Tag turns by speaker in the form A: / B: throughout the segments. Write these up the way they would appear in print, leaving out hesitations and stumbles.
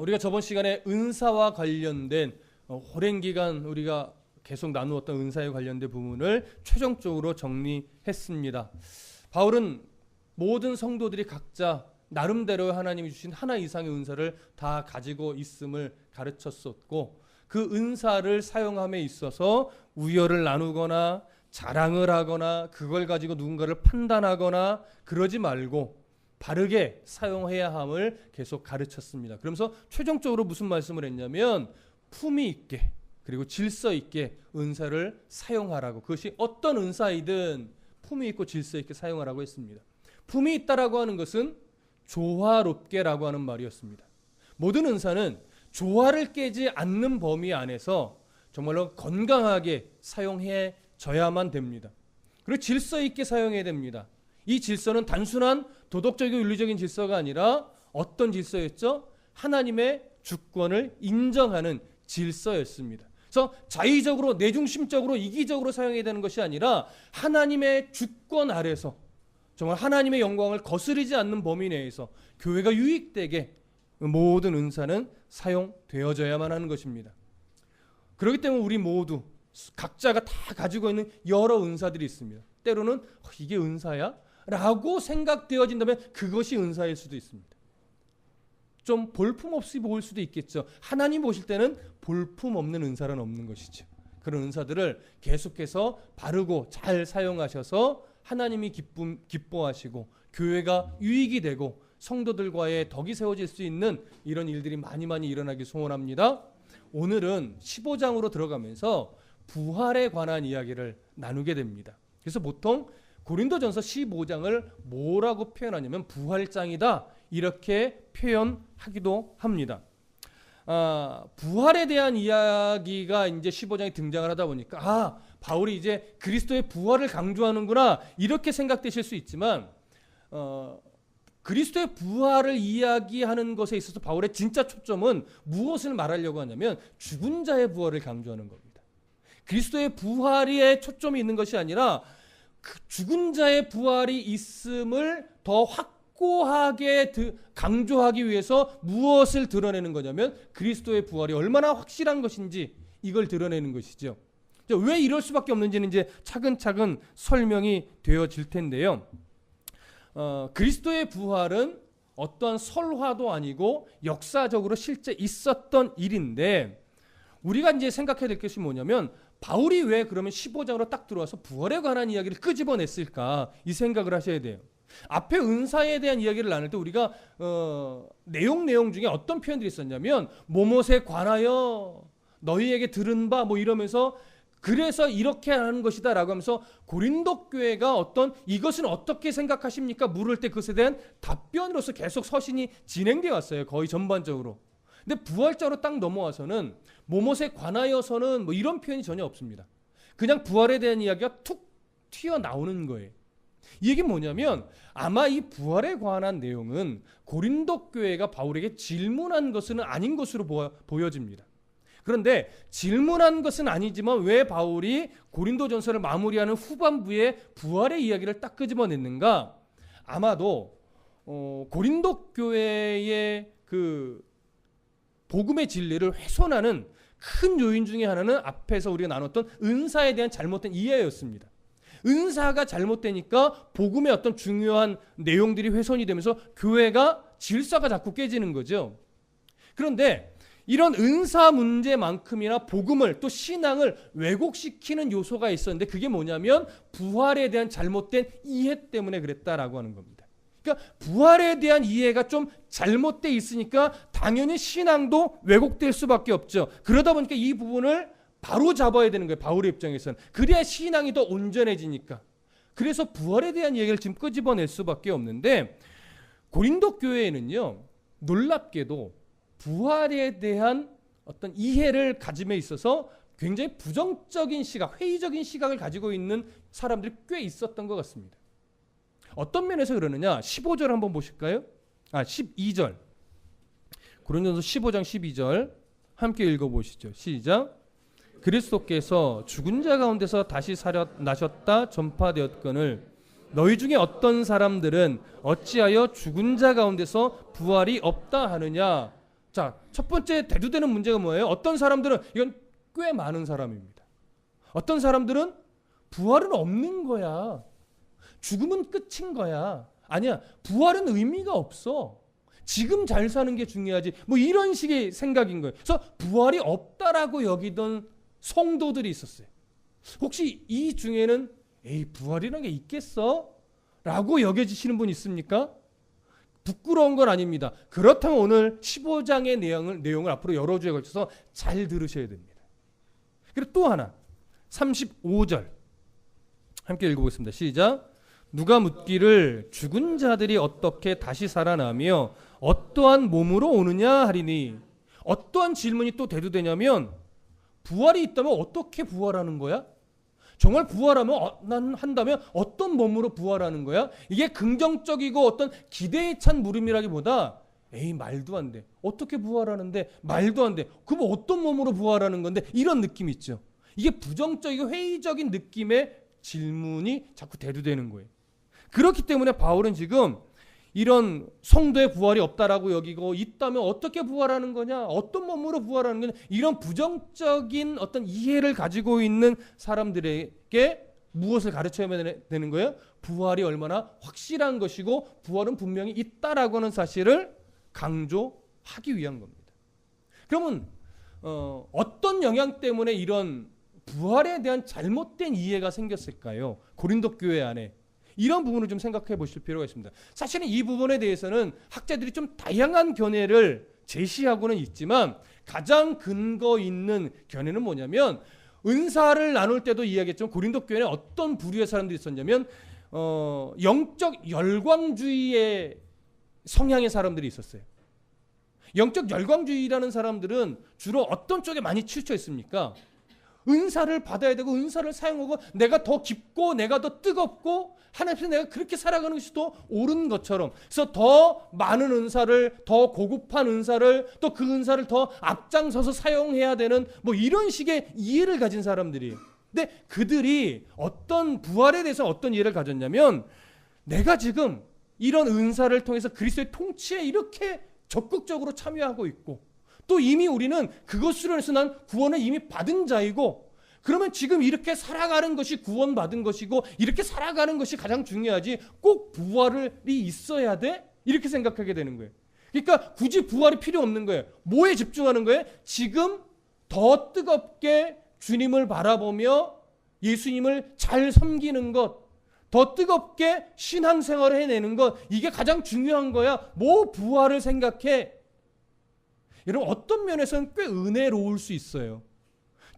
A: 우리가 저번 시간에 은사와 관련된 오랜 기간 우리가 계속 나누었던 은사에 관련된 부분을 최종적으로 정리했습니다. 바울은 모든 성도들이 각자 나름대로 하나님이 주신 하나 이상의 은사를 다 가지고 있음을 가르쳤었고, 그 은사를 사용함에 있어서 우열을 나누거나 자랑을 하거나 그걸 가지고 누군가를 판단하거나 그러지 말고 바르게 사용해야 함을 계속 가르쳤습니다. 그러면서 최종적으로 무슨 말씀을 했냐면 품위 있게 그리고 질서 있게 은사를 사용하라고, 그것이 어떤 은사이든 품위 있고 질서 있게 사용하라고 했습니다. 품위 있다라고 하는 것은 조화롭게라고 하는 말이었습니다. 모든 은사는 조화를 깨지 않는 범위 안에서 정말로 건강하게 사용해져야만 됩니다. 그리고 질서 있게 사용해야 됩니다. 이 질서는 단순한 도덕적이고 윤리적인 질서가 아니라 어떤 질서였죠? 하나님의 주권을 인정하는 질서였습니다. 그래서 자의적으로 내중심적으로 이기적으로 사용해야 되는 것이 아니라 하나님의 주권 아래서 정말 하나님의 영광을 거스르지 않는 범위 내에서 교회가 유익되게 모든 은사는 사용되어져야만 하는 것입니다. 그렇기 때문에 우리 모두 각자가 다 가지고 있는 여러 은사들이 있습니다. 때로는 이게 은사야? 라고 생각되어진다면 그것이 은사일 수도 있습니다. 좀 볼품없이 보일 수도 있겠죠. 하나님 보실 때는 볼품없는 은사는 없는 것이죠. 그런 은사들을 계속해서 바르고 잘 사용하셔서 하나님이 기뻐하시고 교회가 유익이 되고 성도들과의 덕이 세워질 수 있는 이런 일들이 많이 일어나길 소원합니다. 오늘은 15장으로 들어가면서 부활에 관한 이야기를 나누게 됩니다. 그래서 보통 고린도전서 15장을 뭐라고 표현하냐면 부활장이다 이렇게 표현하기도 합니다. 부활에 대한 이야기가 이제 15장에 등장을 하다 보니까 바울이 이제 그리스도의 부활을 강조하는구나 이렇게 생각되실 수 있지만 그리스도의 부활을 이야기하는 것에 있어서 바울의 진짜 초점은 무엇을 말하려고 하냐면 죽은 자의 부활을 강조하는 겁니다. 그리스도의 부활에 초점이 있는 것이 아니라 그 죽은 자의 부활이 있음을 더 확고하게 강조하기 위해서 무엇을 드러내는 거냐면 그리스도의 부활이 얼마나 확실한 것인지 이걸 드러내는 것이죠. 왜 이럴 수밖에 없는지는 이제 차근차근 설명이 되어질 텐데요. 그리스도의 부활은 어떠한 설화도 아니고 역사적으로 실제 있었던 일인데, 우리가 이제 생각해야 될 것이 뭐냐면 바울이 왜 그러면 15장으로 딱 들어와서 부활에 관한 이야기를 끄집어냈을까, 이 생각을 하셔야 돼요. 앞에 은사에 대한 이야기를 나눌 때 우리가 내용 중에 어떤 표현들이 있었냐면 모못에 관하여 너희에게 들은 바 뭐 이러면서 그래서 이렇게 하는 것이다 라고 하면서 고린도 교회가 이것은 어떻게 생각하십니까? 물을 때 그것에 대한 답변으로서 계속 서신이 진행되어 왔어요. 거의 전반적으로. 근데 부활자로 딱 넘어와서는 모못에 관하여서는 뭐 이런 표현이 전혀 없습니다. 그냥 부활에 대한 이야기가 툭 튀어나오는 거예요. 이 얘기는 뭐냐면 아마 이 부활에 관한 내용은 고린도 교회가 바울에게 질문한 것은 아닌 것으로 보여집니다. 그런데 질문한 것은 아니지만 왜 바울이 고린도전서를 마무리하는 후반부에 부활의 이야기를 딱 끄집어냈는가? 아마도 고린도 교회의 그 복음의 진리를 훼손하는 큰 요인 중에 하나는 앞에서 우리가 나눴던 은사에 대한 잘못된 이해였습니다. 은사가 잘못되니까 복음의 어떤 중요한 내용들이 훼손이 되면서 교회가 질서가 자꾸 깨지는 거죠. 그런데 이런 은사 문제만큼이나 복음을 또 신앙을 왜곡시키는 요소가 있었는데 그게 뭐냐면 부활에 대한 잘못된 이해 때문에 그랬다라고 하는 겁니다. 그러니까 부활에 대한 이해가 좀 잘못돼 있으니까 당연히 신앙도 왜곡될 수밖에 없죠. 그러다 보니까 이 부분을 바로 잡아야 되는 거예요. 바울의 입장에서는. 그래야 신앙이 더 온전해지니까. 그래서 부활에 대한 얘기를 지금 끄집어낼 수밖에 없는데 고린도 교회에는요, 놀랍게도 부활에 대한 어떤 이해를 가짐에 있어서 굉장히 부정적인 시각, 회의적인 시각을 가지고 있는 사람들이 꽤 있었던 것 같습니다. 어떤 면에서 그러느냐? 15절 한번 보실까요? 12절. 고린도전서 15장 12절 함께 읽어보시죠. 시작. 그리스도께서 죽은 자 가운데서 다시 나셨다 전파되었거늘 너희 중에 어떤 사람들은 어찌하여 죽은 자 가운데서 부활이 없다 하느냐? 자, 첫 번째 대두되는 문제가 뭐예요? 어떤 사람들은 이건 꽤 많은 사람입니다. 어떤 사람들은 부활은 없는 거야. 죽음은 끝인 거야. 아니야. 부활은 의미가 없어. 지금 잘 사는 게 중요하지. 뭐 이런 식의 생각인 거예요. 그래서 부활이 없다라고 여기던 성도들이 있었어요. 혹시 이 중에는 에이 부활이라는 게 있겠어? 라고 여겨지시는 분 있습니까? 부끄러운 건 아닙니다. 그렇다면 오늘 15장의 내용을 앞으로 여러 주에 걸쳐서 잘 들으셔야 됩니다. 그리고 또 하나 35절 함께 읽어보겠습니다. 시작. 누가 묻기를 죽은 자들이 어떻게 다시 살아나며 어떠한 몸으로 오느냐 하리니. 어떠한 질문이 또 대두되냐면 부활이 있다면 어떻게 부활하는 거야? 정말 부활하면 한다면 어떤 몸으로 부활하는 거야? 이게 긍정적이고 어떤 기대에 찬 물음이라기보다 에이 말도 안 돼. 어떻게 부활하는데 말도 안 돼. 그럼 어떤 몸으로 부활하는 건데 이런 느낌 있죠. 이게 부정적이고 회의적인 느낌의 질문이 자꾸 대두되는 거예요. 그렇기 때문에 바울은 지금 이런 성도의 부활이 없다라고 여기고 있다면 어떻게 부활하는 거냐? 어떤 몸으로 부활하는 거냐? 이런 부정적인 어떤 이해를 가지고 있는 사람들에게 무엇을 가르쳐야 되는 거예요? 부활이 얼마나 확실한 것이고 부활은 분명히 있다라고 하는 사실을 강조하기 위한 겁니다. 그러면 어떤 영향 때문에 이런 부활에 대한 잘못된 이해가 생겼을까요? 고린도 교회 안에. 이런 부분을 좀 생각해 보실 필요가 있습니다. 사실은 이 부분에 대해서는 학자들이 좀 다양한 견해를 제시하고는 있지만 가장 근거 있는 견해는 뭐냐면 은사를 나눌 때도 이야기했지만 고린도 교회에 어떤 부류의 사람들이 있었냐면 영적 열광주의의 성향의 사람들이 있었어요. 영적 열광주의라는 사람들은 주로 어떤 쪽에 많이 치우쳐 있습니까? 은사를 받아야 되고 은사를 사용하고 내가 더 깊고 내가 더 뜨겁고 하나님 앞에서 내가 그렇게 살아가는 것이 더 옳은 것처럼, 그래서 더 많은 은사를, 더 고급한 은사를, 또 그 은사를 더 앞장서서 사용해야 되는 뭐 이런 식의 이해를 가진 사람들이. 근데 그들이 어떤 부활에 대해서 어떤 이해를 가졌냐면 내가 지금 이런 은사를 통해서 그리스도의 통치에 이렇게 적극적으로 참여하고 있고 또 이미 우리는 그것으로 해서 난 구원을 이미 받은 자이고 그러면 지금 이렇게 살아가는 것이 구원받은 것이고 이렇게 살아가는 것이 가장 중요하지 꼭 부활이 있어야 돼? 이렇게 생각하게 되는 거예요. 그러니까 굳이 부활이 필요 없는 거예요. 뭐에 집중하는 거예요? 지금 더 뜨겁게 주님을 바라보며 예수님을 잘 섬기는 것, 더 뜨겁게 신앙생활을 해내는 것, 이게 가장 중요한 거야. 뭐 부활을 생각해? 여러분 어떤 면에서는 꽤 은혜로울 수 있어요.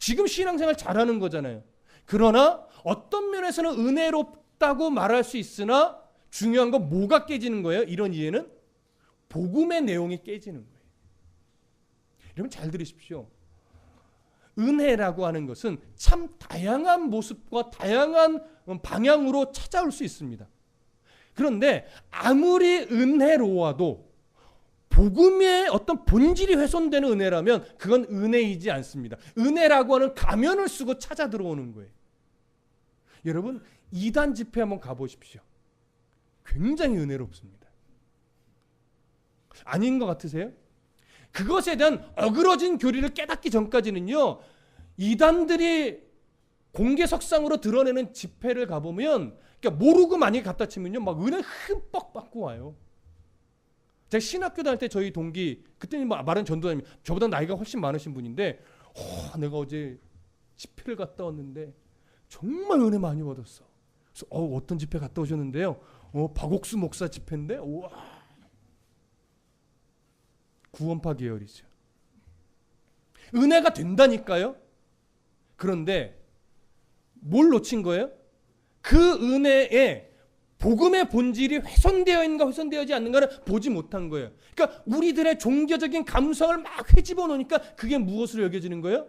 A: 지금 신앙생활 잘하는 거잖아요. 그러나 어떤 면에서는 은혜롭다고 말할 수 있으나 중요한 건 뭐가 깨지는 거예요? 이런 이해는 복음의 내용이 깨지는 거예요. 여러분 잘 들으십시오. 은혜라고 하는 것은 참 다양한 모습과 다양한 방향으로 찾아올 수 있습니다. 그런데 아무리 은혜로워도 복음의 어떤 본질이 훼손되는 은혜라면 그건 은혜이지 않습니다. 은혜라고 하는 가면을 쓰고 찾아 들어오는 거예요. 여러분 이단 집회 한번 가보십시오. 굉장히 은혜롭습니다. 아닌 것 같으세요? 그것에 대한 어그러진 교리를 깨닫기 전까지는요. 이단들이 공개석상으로 드러내는 집회를 가보면 그러니까 모르고 만약에 갖다 치면요. 막 은혜 흠뻑 받고 와요. 제가 신학교 다닐 때 저희 동기 그때는 말은 전도사님 저보다 나이가 훨씬 많으신 분인데 내가 어제 집회를 갔다 왔는데 정말 은혜 많이 받았어. 그래서 어떤 집회 갔다 오셨는데요? 박옥수 목사 집회인데 우와 구원파 계열이죠. 은혜가 된다니까요. 그런데 뭘 놓친 거예요? 그 은혜에 복음의 본질이 훼손되어 있는가 훼손되어지 않는가를 보지 못한 거예요. 그러니까 우리들의 종교적인 감성을 막 회집어 놓으니까 그게 무엇으로 여겨지는 거예요?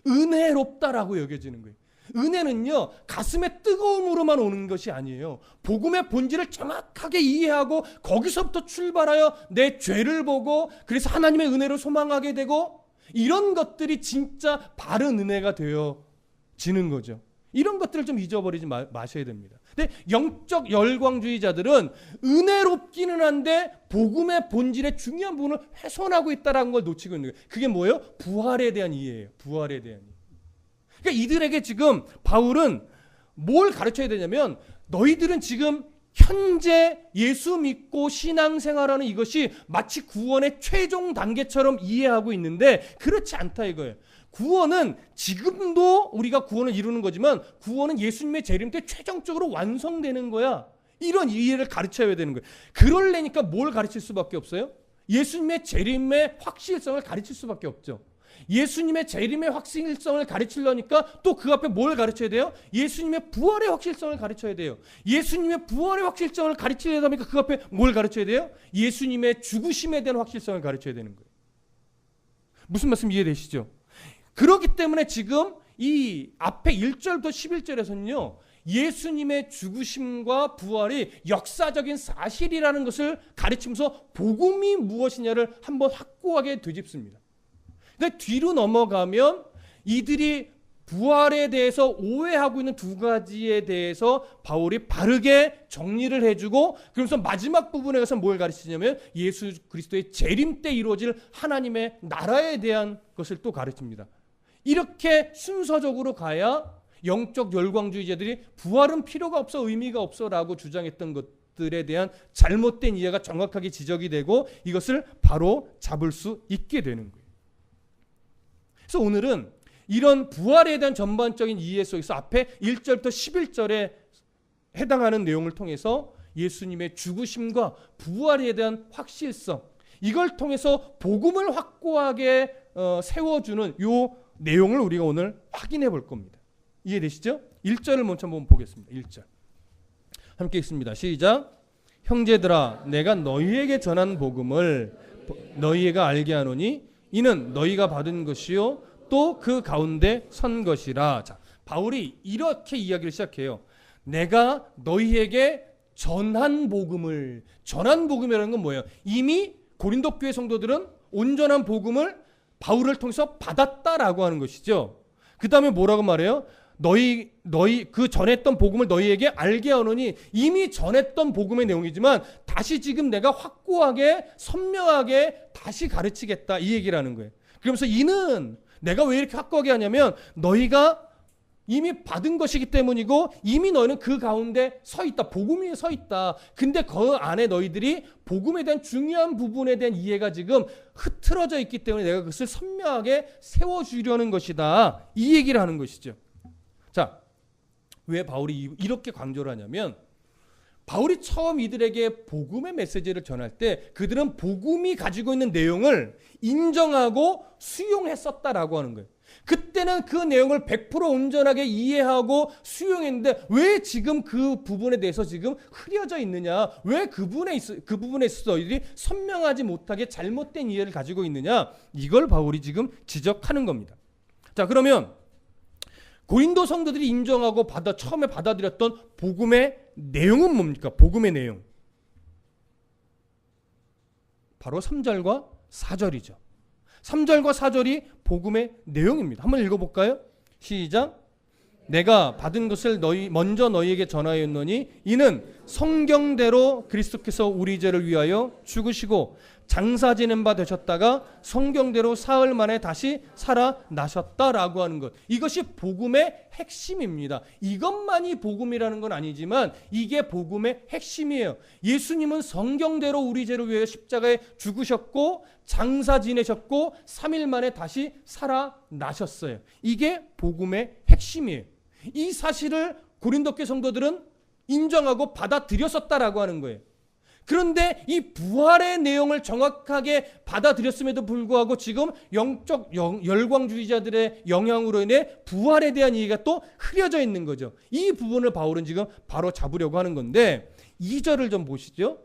A: 은혜롭다라고 여겨지는 거예요. 은혜는요 가슴의 뜨거움으로만 오는 것이 아니에요. 복음의 본질을 정확하게 이해하고 거기서부터 출발하여 내 죄를 보고 그래서 하나님의 은혜를 소망하게 되고 이런 것들이 진짜 바른 은혜가 되어지는 거죠. 이런 것들을 좀 잊어버리지 마셔야 됩니다. 근데 영적 열광주의자들은 은혜롭기는 한데 복음의 본질의 중요한 부분을 훼손하고 있다는 걸 놓치고 있는 거예요. 그게 뭐예요? 부활에 대한 이해예요. 부활에 대한 이해. 그러니까 이들에게 지금 바울은 뭘 가르쳐야 되냐면 너희들은 지금 현재 예수 믿고 신앙생활하는 이것이 마치 구원의 최종 단계처럼 이해하고 있는데 그렇지 않다 이거예요. 구원은 지금도 우리가 구원을 이루는 거지만 구원은 예수님의 재림 때 최종적으로 완성되는 거야. 이런 이해를 가르쳐야 되는 거예요. 그러려니까 뭘 가르칠 수밖에 없어요? 예수님의 재림의 확실성을 가르칠 수밖에 없죠. 예수님의 재림의 확실성을 가르치려니까 또 그 앞에 뭘 가르쳐야 돼요? 예수님의 부활의 확실성을 가르쳐야 돼요. 예수님의 부활의 확실성을 가르치려다 보니까 그 앞에 뭘 가르쳐야 돼요? 예수님의 죽으심에 대한 확실성을 가르쳐야 되는 거예요. 무슨 말씀 이해되시죠? 그렇기 때문에 지금 이 앞에 1절부터 11절에서는요. 예수님의 죽으심과 부활이 역사적인 사실이라는 것을 가르치면서 복음이 무엇이냐를 한번 확고하게 되짚습니다. 근데 뒤로 넘어가면 이들이 부활에 대해서 오해하고 있는 두 가지에 대해서 바울이 바르게 정리를 해주고 그러면서 마지막 부분에 가서 뭘 가르치냐면 예수 그리스도의 재림 때 이루어질 하나님의 나라에 대한 것을 또 가르칩니다. 이렇게 순서적으로 가야 영적 열광주의자들이 부활은 필요가 없어 의미가 없어라고 주장했던 것들에 대한 잘못된 이해가 정확하게 지적이 되고 이것을 바로 잡을 수 있게 되는 거예요. 그래서 오늘은 이런 부활에 대한 전반적인 이해 속에서 앞에 1절부터 11절에 해당하는 내용을 통해서 예수님의 죽으심과 부활에 대한 확실성 이걸 통해서 복음을 확고하게 세워주는 이 내용을 우리가 오늘 확인해 볼 겁니다. 이해되시죠? 1절을 먼저 한번 보겠습니다. 1절 함께 읽습니다. 시작. 형제들아 내가 너희에게 전한 복음을 너희가 알게 하노니 이는 너희가 받은 것이요 또 그 가운데 선 것이라. 자, 바울이 이렇게 이야기를 시작해요. 내가 너희에게 전한 복음이라는 건 뭐예요? 이미 고린도 교회 성도들은 온전한 복음을 바울을 통해서 받았다라고 하는 것이죠. 그 다음에 뭐라고 말해요? 너희 그 전했던 복음을 너희에게 알게 하노니 이미 전했던 복음의 내용이지만 다시 지금 내가 확고하게 선명하게 다시 가르치겠다 이 얘기를 하는 거예요. 그러면서 이는 내가 왜 이렇게 확고하게 하냐면 너희가 이미 받은 것이기 때문이고 이미 너희는 그 가운데 서 있다. 복음 위에 서 있다. 근데 그 안에 너희들이 복음에 대한 중요한 부분에 대한 이해가 지금 흐트러져 있기 때문에 내가 그것을 선명하게 세워주려는 것이다. 이 얘기를 하는 것이죠. 자, 왜 바울이 이렇게 강조를 하냐면 바울이 처음 이들에게 복음의 메시지를 전할 때 그들은 복음이 가지고 있는 내용을 인정하고 수용했었다라고 하는 거예요. 그때는 그 내용을 100% 온전하게 이해하고 수용했는데 왜 지금 그 부분에 대해서 지금 흐려져 있느냐? 왜 그 부분에 있어서 너희들이 선명하지 못하게 잘못된 이해를 가지고 있느냐? 이걸 바울이 지금 지적하는 겁니다. 자, 그러면 고린도 성도들이 인정하고 처음에 받아들였던 복음의 내용은 뭡니까? 복음의 내용. 바로 3절과 4절이죠. 3절과 4절이 복음의 내용입니다. 한번 읽어볼까요? 시작. 내가 받은 것을 먼저 너희에게 전하였노니 이는 성경대로 그리스도께서 우리 죄를 위하여 죽으시고 장사 지낸 바 되셨다가 성경대로 사흘 만에 다시 살아나셨다라고 하는 것. 이것이 복음의 핵심입니다. 이것만이 복음이라는 건 아니지만 이게 복음의 핵심이에요. 예수님은 성경대로 우리 죄를 위하여 십자가에 죽으셨고 장사 지내셨고 3일 만에 다시 살아나셨어요. 이게 복음의 핵심이에요. 이 사실을 고린도교 성도들은 인정하고 받아들였었다라고 하는 거예요. 그런데 이 부활의 내용을 정확하게 받아들였음에도 불구하고 지금 영적 열광주의자들의 영향으로 인해 부활에 대한 이해가 또 흐려져 있는 거죠. 이 부분을 바울은 지금 바로 잡으려고 하는 건데 2절을 좀 보시죠.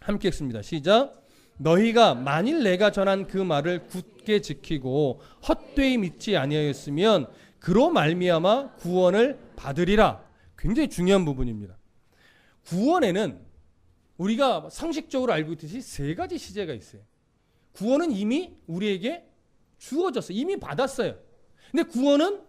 A: 함께 읽습니다. 시작. 너희가 만일 내가 전한 그 말을 굳게 지키고 헛되이 믿지 아니하였으면 그로 말미암아 구원을 받으리라. 굉장히 중요한 부분입니다. 구원에는 우리가 상식적으로 알고 있듯이 세 가지 시제가 있어요. 구원은 이미 우리에게 주어졌어요. 이미 받았어요. 근데 구원은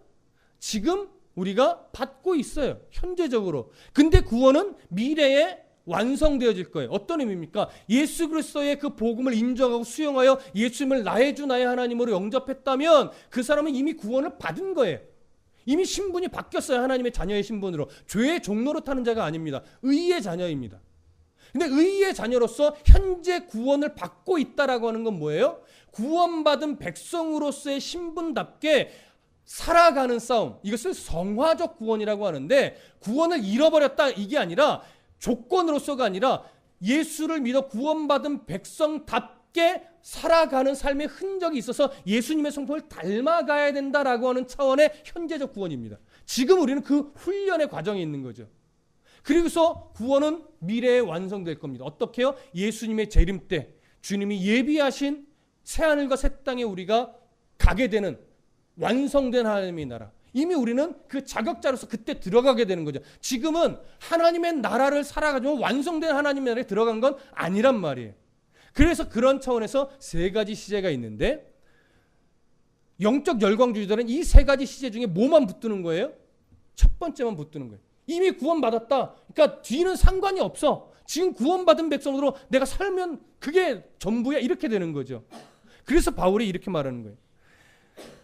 A: 지금 우리가 받고 있어요. 현재적으로. 근데 구원은 미래에 완성되어질 거예요. 어떤 의미입니까? 예수 그리스도의 그 복음을 인정하고 수용하여 예수님을 나의 주 나의 하나님으로 영접했다면 그 사람은 이미 구원을 받은 거예요. 이미 신분이 바뀌었어요. 하나님의 자녀의 신분으로. 죄의 종로로 타는 자가 아닙니다. 의의 자녀입니다. 근데 의의 자녀로서 현재 구원을 받고 있다라고 하는 건 뭐예요? 구원받은 백성으로서의 신분답게 살아가는 싸움. 이것을 성화적 구원이라고 하는데, 구원을 잃어버렸다 이게 아니라 조건으로서가 아니라 예수를 믿어 구원받은 백성답게 살아가는 삶의 흔적이 있어서 예수님의 성품을 닮아가야 된다라고 하는 차원의 현재적 구원입니다. 지금 우리는 그 훈련의 과정에 있는 거죠. 그리고서 구원은 미래에 완성될 겁니다. 어떻게요? 예수님의 재림 때 주님이 예비하신 새하늘과 새 땅에 우리가 가게 되는 완성된 하나님의 나라. 이미 우리는 그 자격자로서 그때 들어가게 되는 거죠. 지금은 하나님의 나라를 살아가지고 완성된 하나님의 나라에 들어간 건 아니란 말이에요. 그래서 그런 차원에서 세 가지 시제가 있는데, 영적 열광주의자들은 이 세 가지 시제 중에 뭐만 붙드는 거예요? 첫 번째만 붙드는 거예요. 이미 구원받았다. 그러니까 뒤는 상관이 없어. 지금 구원받은 백성으로 내가 살면 그게 전부야. 이렇게 되는 거죠. 그래서 바울이 이렇게 말하는 거예요.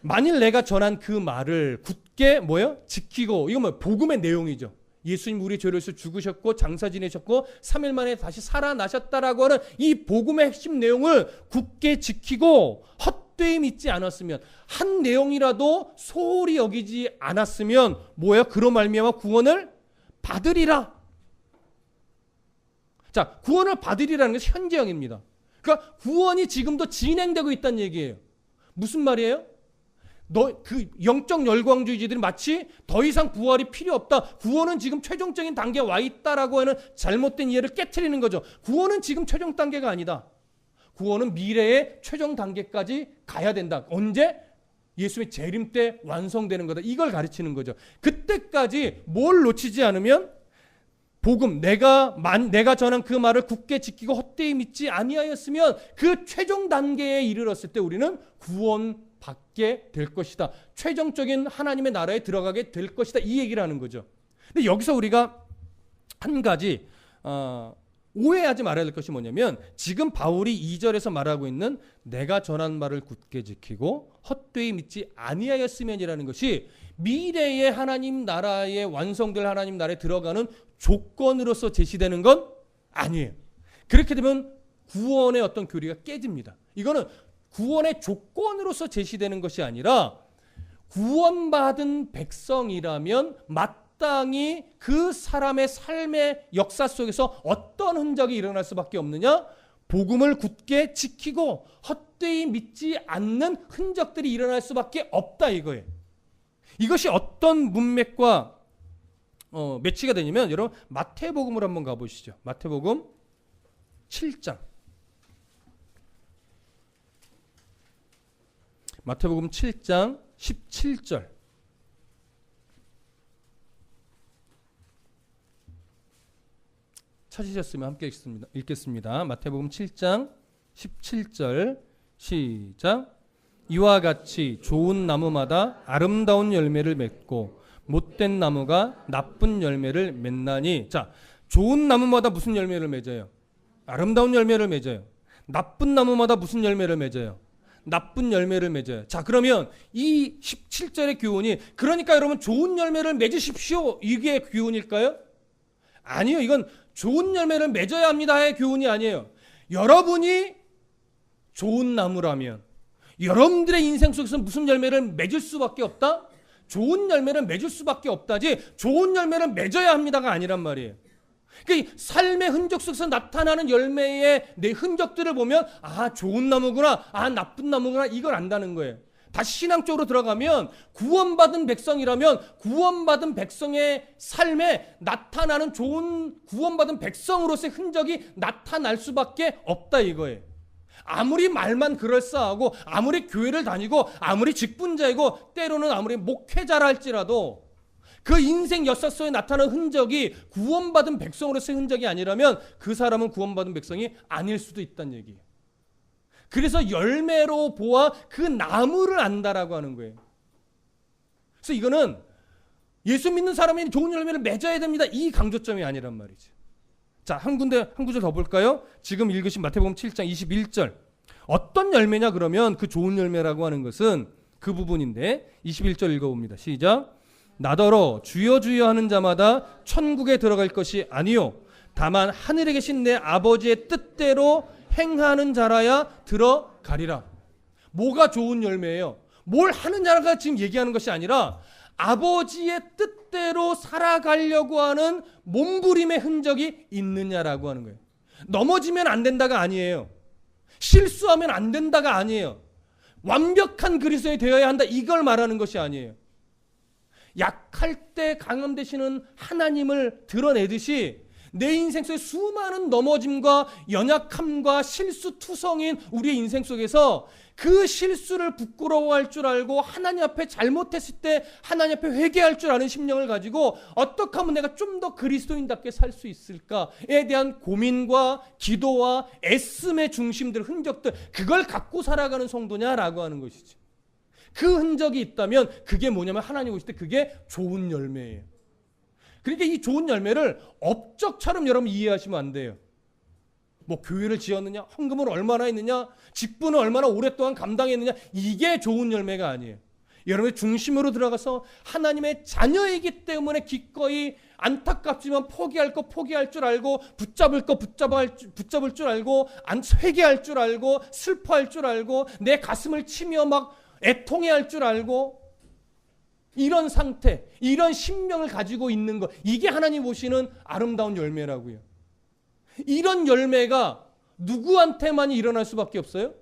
A: 만일 내가 전한 그 말을 굳게 지키고, 이거 복음의 내용이죠. 예수님 우리 죄를 위해서 죽으셨고 장사 지내셨고 3일 만에 다시 살아나셨다라고 하는 이 복음의 핵심 내용을 굳게 지키고 헛되이 믿지 않았으면, 한 내용이라도 소홀히 여기지 않았으면 그로 말미암아 구원을 받으리라. 자, 구원을 받으리라는 것이 현재형입니다. 그러니까 구원이 지금도 진행되고 있다는 얘기예요. 무슨 말이에요? 그 영적 열광주의자들이 마치 더 이상 부활이 필요 없다. 구원은 지금 최종적인 단계에 와 있다라고 하는 잘못된 이해를 깨트리는 거죠. 구원은 지금 최종 단계가 아니다. 구원은 미래의 최종 단계까지 가야 된다. 언제? 예수의 재림 때 완성되는 거다. 이걸 가르치는 거죠. 그때까지 뭘 놓치지 않으면 복음, 내가 전한 그 말을 굳게 지키고 헛되이 믿지 아니하였으면 그 최종 단계에 이르렀을 때 우리는 구원 받게 될 것이다. 최종적인 하나님의 나라에 들어가게 될 것이다. 이 얘기를 하는 거죠. 근데 여기서 우리가 한 가지 오해하지 말아야 될 것이 뭐냐면, 지금 바울이 2절에서 말하고 있는 내가 전한 말을 굳게 지키고 헛되이 믿지 아니하였으면이라는 것이 미래의 하나님 나라에 완성될 하나님 나라에 들어가는 조건으로서 제시되는 건 아니에요. 그렇게 되면 구원의 어떤 교리가 깨집니다. 이거는 구원의 조건으로서 제시되는 것이 아니라 구원받은 백성이라면 마땅히 그 사람의 삶의 역사 속에서 어떤 흔적이 일어날 수밖에 없느냐? 복음을 굳게 지키고 헛되이 믿지 않는 흔적들이 일어날 수밖에 없다 이거예요. 이것이 어떤 문맥과 매치가 되냐면, 여러분 마태복음으로 한번 가보시죠. 마태복음 7장. 마태복음 7장 17절. 찾으셨으면 함께 읽겠습니다. 마태복음 7장 17절 시작. 이와 같이 좋은 나무마다 아름다운 열매를 맺고 못된 나무가 나쁜 열매를 맺나니. 자, 좋은 나무마다 무슨 열매를 맺어요? 아름다운 열매를 맺어요. 나쁜 나무마다 무슨 열매를 맺어요? 나쁜 열매를 맺어요. 자, 그러면 이 17절의 교훈이, 그러니까 여러분 좋은 열매를 맺으십시오, 이게 교훈일까요? 아니요. 이건 좋은 열매를 맺어야 합니다의 교훈이 아니에요. 여러분이 좋은 나무라면 여러분들의 인생 속에서 무슨 열매를 맺을 수밖에 없다? 좋은 열매를 맺을 수밖에 없다지, 좋은 열매를 맺어야 합니다가 아니란 말이에요. 그러니까 삶의 흔적 속에서 나타나는 열매의 내 흔적들을 보면 좋은 나무구나, 나쁜 나무구나, 이걸 안다는 거예요. 다시 신앙 쪽으로 들어가면 구원받은 백성이라면 구원받은 백성의 삶에 나타나는 좋은 구원받은 백성으로서의 흔적이 나타날 수밖에 없다 이거예요. 아무리 말만 그럴싸하고 아무리 교회를 다니고 아무리 직분자이고 때로는 아무리 목회자라 할지라도 그 인생 역사 속에 나타나는 흔적이 구원받은 백성으로서의 흔적이 아니라면 그 사람은 구원받은 백성이 아닐 수도 있다는 얘기예요. 그래서 열매로 보아 그 나무를 안다라고 하는 거예요. 그래서 이거는 예수 믿는 사람이 좋은 열매를 맺어야 됩니다. 이 강조점이 아니란 말이죠. 자, 한 구절 더 볼까요? 지금 읽으신 마태복음 7장 21절. 어떤 열매냐 그러면 그 좋은 열매라고 하는 것은 그 부분인데 21절 읽어봅니다. 시작. 나더러 주여 주여 하는 자마다 천국에 들어갈 것이 아니요 다만 하늘에 계신 내 아버지의 뜻대로 행하는 자라야 들어가리라. 뭐가 좋은 열매예요? 뭘 하는 자가 지금 얘기하는 것이 아니라 아버지의 뜻대로 살아가려고 하는 몸부림의 흔적이 있느냐라고 하는 거예요. 넘어지면 안 된다가 아니에요. 실수하면 안 된다가 아니에요. 완벽한 그리스도인이 되어야 한다, 이걸 말하는 것이 아니에요. 약할 때 강함 되시는 하나님을 드러내듯이 내 인생 속에 수많은 넘어짐과 연약함과 실수투성인 우리의 인생 속에서 그 실수를 부끄러워할 줄 알고 하나님 앞에 잘못했을 때 하나님 앞에 회개할 줄 아는 심령을 가지고 어떻게 하면 내가 좀 더 그리스도인답게 살 수 있을까에 대한 고민과 기도와 애씀의 중심들, 흔적들, 그걸 갖고 살아가는 성도냐라고 하는 것이지. 그 흔적이 있다면 그게 뭐냐면 하나님 오실 때 그게 좋은 열매예요. 그러니까 이 좋은 열매를 업적처럼 여러분 이해하시면 안 돼요. 뭐 교회를 지었느냐, 헌금을 얼마나 했느냐, 직분을 얼마나 오랫동안 감당했느냐, 이게 좋은 열매가 아니에요. 여러분의 중심으로 들어가서 하나님의 자녀이기 때문에 기꺼이 안타깝지만 포기할 거 포기할 줄 알고, 붙잡을 거 붙잡을 줄 알고, 회개할 줄 알고, 슬퍼할 줄 알고, 내 가슴을 치며 막 애통해할 줄 알고, 이런 상태, 이런 심령을 가지고 있는 것, 이게 하나님 보시는 아름다운 열매라고요. 이런 열매가 누구한테만 일어날 수밖에 없어요?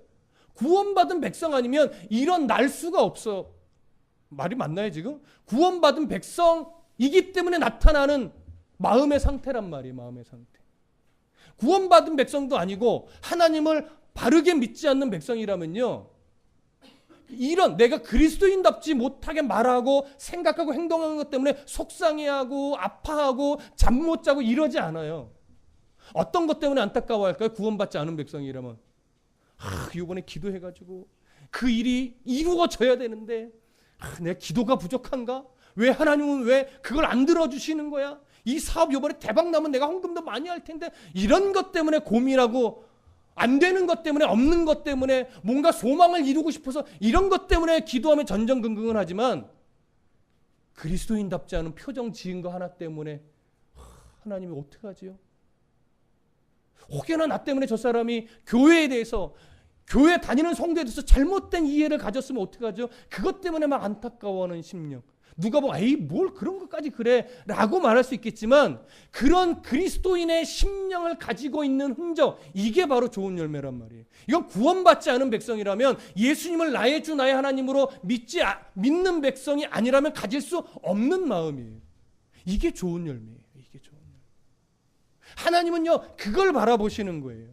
A: 구원받은 백성 아니면 일어날 수가 없어. 말이 맞나요 지금? 구원받은 백성이기 때문에 나타나는 마음의 상태란 말이에요. 마음의 상태. 구원받은 백성도 아니고 하나님을 바르게 믿지 않는 백성이라면요, 이런 내가 그리스도인답지 못하게 말하고 생각하고 행동하는 것 때문에 속상해하고 아파하고 잠 못 자고 이러지 않아요. 어떤 것 때문에 안타까워할까요? 구원받지 않은 백성이라면 이번에 기도해가지고 그 일이 이루어져야 되는데 내 기도가 부족한가? 왜 하나님은 왜 그걸 안 들어주시는 거야? 이 사업 이번에 대박 나면 내가 헌금도 많이 할 텐데, 이런 것 때문에 고민하고 안 되는 것 때문에, 없는 것 때문에, 뭔가 소망을 이루고 싶어서 이런 것 때문에 기도하면 전전긍긍은 하지만 그리스도인답지 않은 표정 지은 거 하나 때문에 하나님이 어떡하지요? 혹여나 나 때문에 저 사람이 교회에 대해서, 교회 다니는 성도에 대해서 잘못된 이해를 가졌으면 어떡하죠? 그것 때문에 막 안타까워하는 심령. 누가 보면 에이 뭘 그런 것까지 그래 라고 말할 수 있겠지만, 그런 그리스도인의 심령을 가지고 있는 흔적, 이게 바로 좋은 열매란 말이에요. 이건 구원받지 않은 백성이라면, 예수님을 나의 주 나의 하나님으로 믿는 백성이 아니라면 가질 수 없는 마음이에요. 이게 좋은 열매예요. 이게 좋은 열매. 하나님은요 그걸 바라보시는 거예요.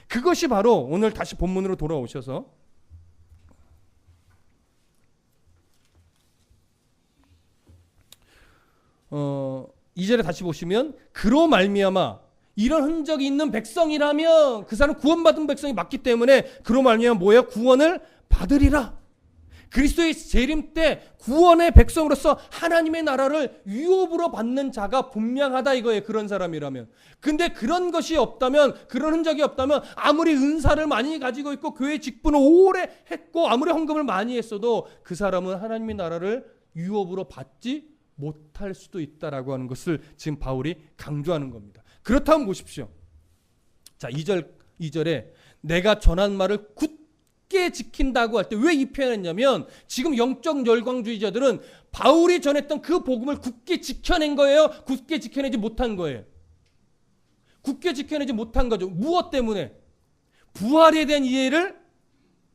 A: 그것이 바로 오늘 다시 본문으로 돌아오셔서 2절에 다시 보시면, 그로 말미암아 이런 흔적이 있는 백성이라면 그 사람 구원받은 백성이 맞기 때문에 그로 말미암아 뭐예요? 구원을 받으리라. 그리스도의 재림 때 구원의 백성으로서 하나님의 나라를 유업으로 받는 자가 분명하다 이거예요. 그런 사람이라면. 근데 그런 것이 없다면, 그런 흔적이 없다면, 아무리 은사를 많이 가지고 있고 교회 직분을 오래 했고 아무리 헌금을 많이 했어도 그 사람은 하나님의 나라를 유업으로 받지 못할 수도 있다라고 하는 것을 지금 바울이 강조하는 겁니다. 그렇다면 보십시오. 자, 2절에 내가 전한 말을 굳게 지킨다고 할 때 왜 이 표현했냐면, 지금 영적 열광주의자들은 바울이 전했던 그 복음을 굳게 지켜낸 거예요? 굳게 지켜내지 못한 거예요? 굳게 지켜내지 못한 거죠. 무엇 때문에? 부활에 대한 이해를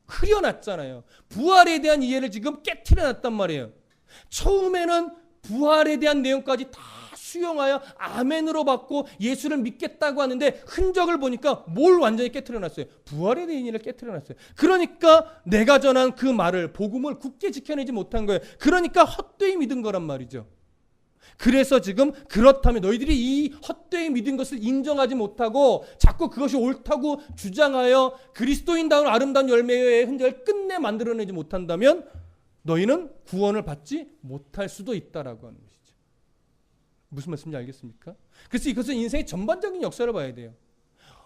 A: 흐려놨잖아요. 부활에 대한 이해를 지금 깨트려놨단 말이에요. 처음에는 부활에 대한 내용까지 다 수용하여 아멘으로 받고 예수를 믿겠다고 하는데, 흔적을 보니까 뭘 완전히 깨트려놨어요? 부활에 대한 이해를 깨트려놨어요. 그러니까 내가 전한 그 말을, 복음을 굳게 지켜내지 못한 거예요. 그러니까 헛되이 믿은 거란 말이죠. 그래서 지금 그렇다면 너희들이 이 헛되이 믿은 것을 인정하지 못하고 자꾸 그것이 옳다고 주장하여 그리스도인다운 아름다운 열매의 흔적을 끝내 만들어내지 못한다면 너희는 구원을 받지 못할 수도 있다라고 하는 것이죠. 무슨 말씀인지 알겠습니까? 그래서 이것은 인생의 전반적인 역사를 봐야 돼요.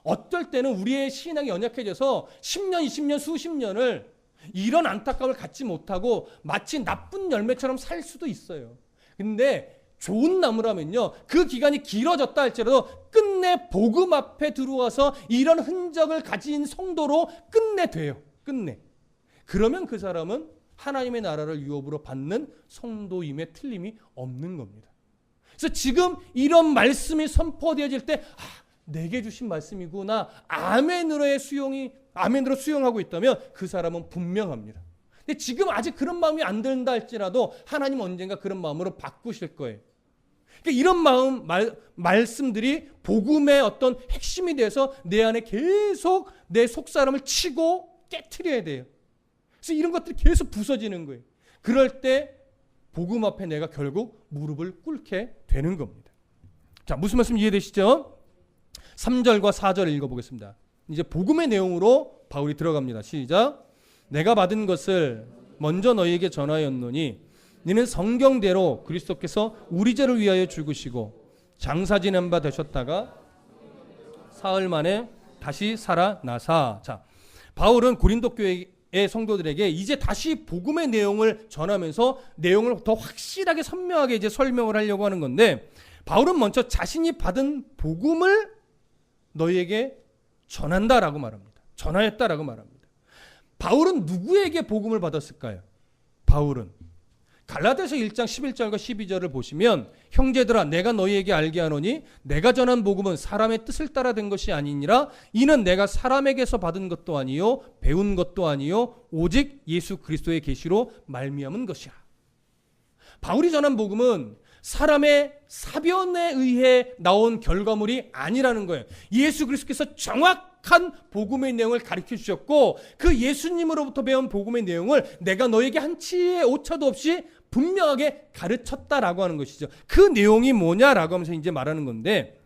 A: 어떨 때는 우리의 신앙이 연약해져서 10년, 20년, 수십 년을 이런 안타까움을 갖지 못하고 마치 나쁜 열매처럼 살 수도 있어요. 근데 좋은 나무라면요, 그 기간이 길어졌다 할지라도 끝내 복음 앞에 들어와서 이런 흔적을 가진 성도로 끝내 돼요. 끝내. 그러면 그 사람은 하나님의 나라를 유업으로 받는 성도임에 틀림이 없는 겁니다. 그래서 지금 이런 말씀이 선포되어질 때 내게 주신 말씀이구나, 아멘으로 수용하고 있다면 그 사람은 분명합니다. 근데 지금 아직 그런 마음이 안 든다 할지라도 하나님 언젠가 그런 마음으로 바꾸실 거예요. 그러니까 이런 말씀들이 복음의 어떤 핵심이 돼서 내 안에 계속 내 속사람을 치고 깨트려야 돼요. 그래서 이런 것들이 계속 부서지는 거예요. 그럴 때 복음 앞에 내가 결국 무릎을 꿇게 되는 겁니다. 자, 무슨 말씀 이해되시죠? 3절과 4절 읽어보겠습니다. 이제 복음의 내용으로 바울이 들어갑니다. 시작. 내가 받은 것을 먼저 너희에게 전하였노니 너는 성경대로 그리스도께서 우리 죄를 위하여 죽으시고 장사 지낸 바 되셨다가 사흘 만에 다시 살아나사. 자, 바울은 고린도 교회의 성도들에게 이제 다시 복음의 내용을 전하면서 내용을 더 확실하게 선명하게 이제 설명을 하려고 하는 건데, 바울은 먼저 자신이 받은 복음을 너희에게 전한다라고 말합니다. 전하였다라고 말합니다. 바울은 누구에게 복음을 받았을까요? 바울은 갈라디아서 1장 11절과 12절을 보시면 형제들아 내가 너희에게 알게 하노니 내가 전한 복음은 사람의 뜻을 따라 된 것이 아니니라. 이는 내가 사람에게서 받은 것도 아니요 배운 것도 아니요 오직 예수 그리스도의 계시로 말미암은 것이라. 바울이 전한 복음은 사람의 사변에 의해 나온 결과물이 아니라는 거예요. 예수 그리스도께서 정확한 복음의 내용을 가르쳐 주셨고 그 예수님으로부터 배운 복음의 내용을 내가 너에게 한치의 오차도 없이 분명하게 가르쳤다라고 하는 것이죠. 그 내용이 뭐냐라고 하면서 이제 말하는 건데,